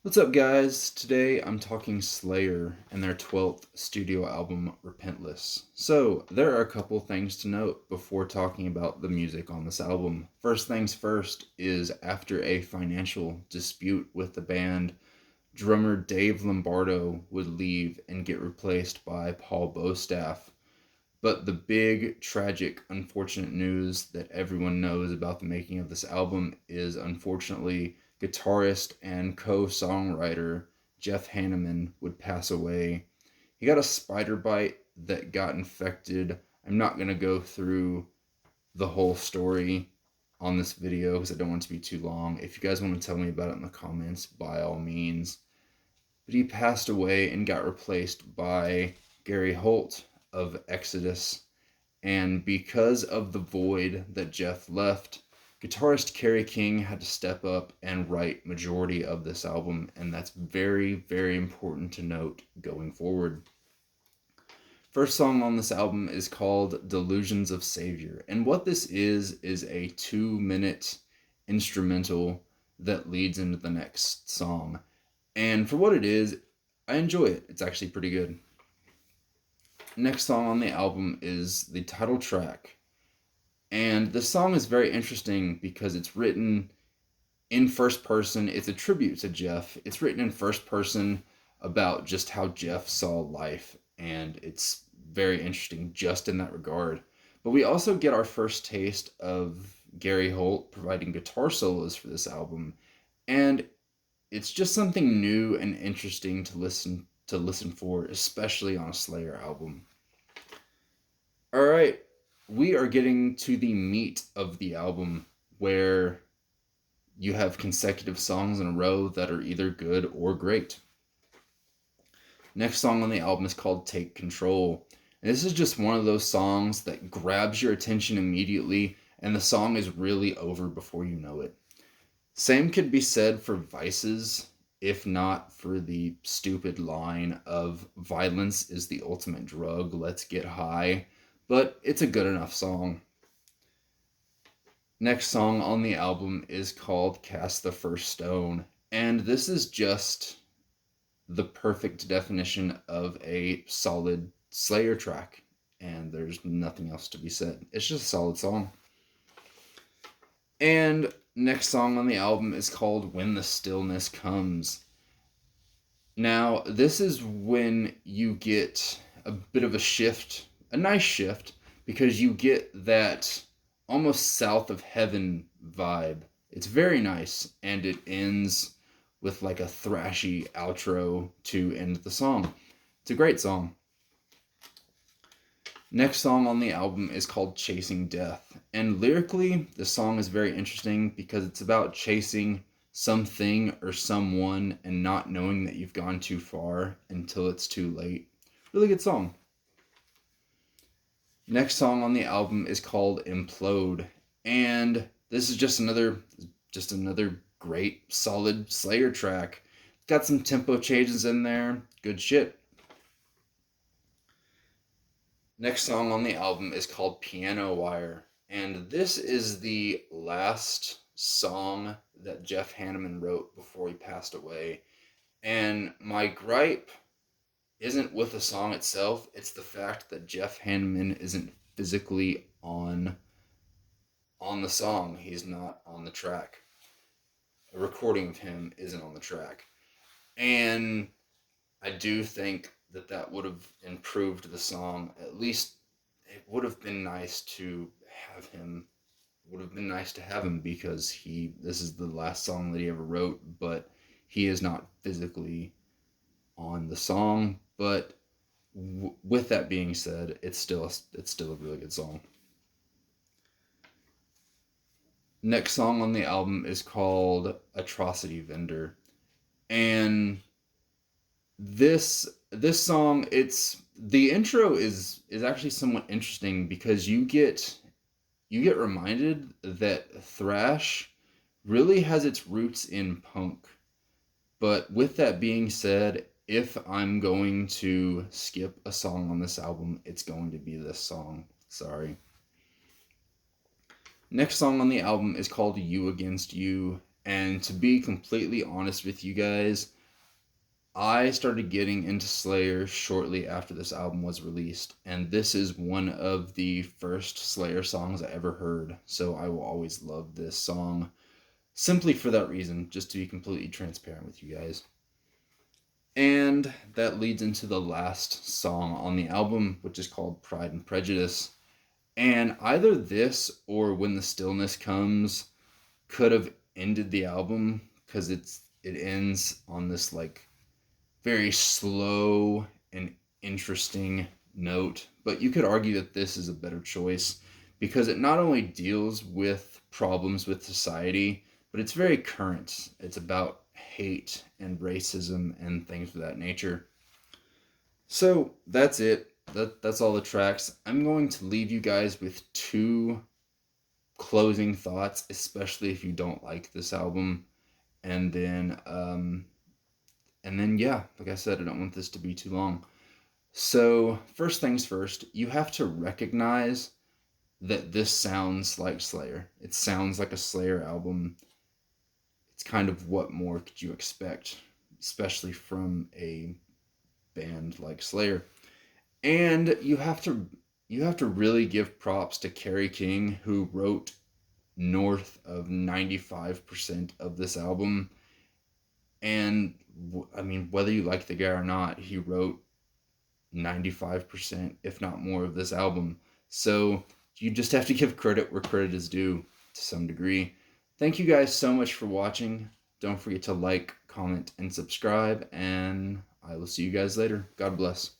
What's up, guys? Today I'm talking Slayer and their 12th studio album, Repentless. So, there are a couple things to note before talking about the music on this album. First things first is after a financial dispute with the band, drummer Dave Lombardo would leave and get replaced by Paul Bostaff. But the big, tragic, unfortunate news that everyone knows about the making of this album is unfortunately guitarist and co songwriter Jeff Hanneman would pass away. He got a spider bite that got infected. I'm not going to go through the whole story on this video because I don't want it to be too long. If you guys want to tell me about it in the comments, by all means. But he passed away and got replaced by Gary Holt of Exodus, and because of the void that Jeff left, guitarist Kerry King had to step up and write majority of this album, and that's very, very important to note going forward. First song on this album is called Delusions of Savior, and what this is a 2-minute instrumental that leads into the next song. And for what it is, I enjoy it. It's actually pretty good. Next song on the album is the title track. And this song is very interesting because it's written in first person. It's a tribute to Jeff. It's written in first person about just how Jeff saw life. And it's very interesting just in that regard. But we also get our first taste of Gary Holt providing guitar solos for this album. And it's just something new and interesting to listen for, especially on a Slayer album. All right, we are getting to the meat of the album where you have consecutive songs in a row that are either good or great. Next song on the album is called Take Control. And this is just one of those songs that grabs your attention immediately, and the song is really over before you know it. Same could be said for Vices, if not for the stupid line of violence is the ultimate drug, let's get high. But it's a good enough song. Next song on the album is called Cast the First Stone. And this is just the perfect definition of a solid Slayer track. And there's nothing else to be said. It's just a solid song. And next song on the album is called When the Stillness Comes. Now, this is when you get a bit of a shift, a nice shift, because you get that almost south of heaven vibe. It's very nice, and it ends with like a thrashy outro to end the song. It's a great song. Next song on the album is called Chasing Death. And lyrically, the song is very interesting because it's about chasing something or someone and not knowing that you've gone too far until it's too late. Really good song. Next song on the album is called Implode. And this is just another great solid Slayer track. Got some tempo changes in there. Good shit. Next song on the album is called Piano Wire, and this is the last song that Jeff Hanneman wrote before he passed away. And my gripe isn't with the song itself, it's the fact that Jeff Hanneman isn't physically on the song. He's not on the track. A recording of him isn't on the track. And I do think that would have improved the song. At least it would have been nice to have him. Would have been nice to have him because this is the last song that he ever wrote, but he is not physically on the song. But with that being said, it's still a really good song. Next song on the album is called Atrocity Vendor, and this song, it's the intro is actually somewhat interesting because you get reminded that thrash really has its roots in punk. But with that being said, if I'm going to skip a song on this album, it's going to be this song. Sorry. Next song on the album is called You Against You, And to be completely honest with you guys, I started getting into Slayer shortly after this album was released, and this is one of the first Slayer songs I ever heard, so I will always love this song simply for that reason, just to be completely transparent with you guys. And that leads into the last song on the album, which is called Pride and Prejudice. And either this or When the Stillness Comes could have ended the album because it ends on this like very slow and interesting note. But you could argue that this is a better choice because it not only deals with problems with society, but it's very current. It's about hate and racism and things of that nature. So that's it. That's all the tracks. I'm going to leave you guys with two closing thoughts, especially if you don't like this album. And then yeah, like I said, I don't want this to be too long. So first things first, you have to recognize that this sounds like Slayer. It sounds like a Slayer album. It's kind of what more could you expect, especially from a band like Slayer. And you have to really give props to Kerry King, who wrote north of 95% of this album. And I mean, whether you like the guy or not, he wrote 95%, if not more, of this album. So you just have to give credit where credit is due to some degree. Thank you guys so much for watching. Don't forget to like, comment, and subscribe, and I will see you guys later. God bless.